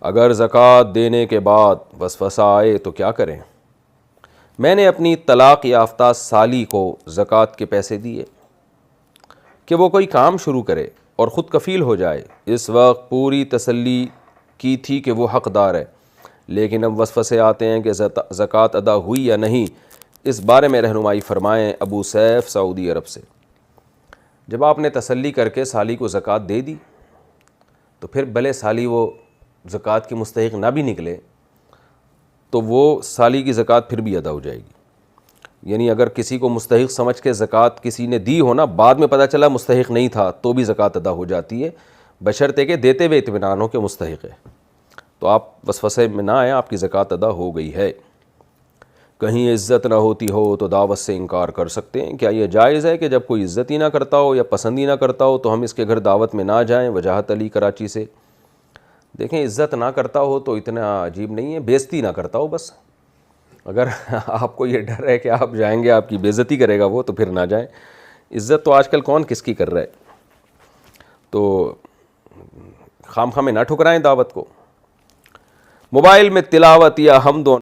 اگر زکوٰۃ دینے کے بعد وسوسہ آئے تو کیا کریں؟ میں نے اپنی طلاق یافتہ سالی کو زکوٰۃ کے پیسے دیے کہ وہ کوئی کام شروع کرے اور خود کفیل ہو جائے۔ اس وقت پوری تسلی کی تھی کہ وہ حقدار ہے، لیکن اب وسوسے آتے ہیں کہ زکوٰۃ ادا ہوئی یا نہیں۔ اس بارے میں رہنمائی فرمائیں۔ ابو سیف، سعودی عرب سے۔ جب آپ نے تسلی کر کے سالی کو زکوٰۃ دے دی تو پھر بھلے سالی وہ زکوٰۃ کی مستحق نہ بھی نکلے تو وہ سالی کی زکوٰۃ پھر بھی ادا ہو جائے گی۔ یعنی اگر کسی کو مستحق سمجھ کے زکوٰۃ کسی نے دی ہو نا، بعد میں پتہ چلا مستحق نہیں تھا، تو بھی زکوٰۃ ادا ہو جاتی ہے، بشرطے کہ دیتے ہوئے اطمینان ہو کہ مستحق ہے۔ تو آپ وسوسے میں نہ آئیں، آپ کی زکوٰۃ ادا ہو گئی ہے۔ کہیں عزت نہ ہوتی ہو تو دعوت سے انکار کر سکتے ہیں۔ کیا یہ جائز ہے کہ جب کوئی عزت ہی نہ کرتا ہو یا پسند ہی نہ کرتا ہو تو ہم اس کے گھر دعوت میں نہ جائیں؟ وجاہت علی، کراچی سے۔ دیکھیں، عزت نہ کرتا ہو تو اتنا عجیب نہیں ہے، بےزتی نہ کرتا ہو بس۔ اگر آپ کو یہ ڈر ہے کہ آپ جائیں گے آپ کی بے عزتی کرے گا وہ، تو پھر نہ جائیں۔ عزت تو آج کل کون کس کی کر رہا ہے، تو خام خواہ میں نہ ٹھکرائیں دعوت کو۔ موبائل میں تلاوت یا حمد و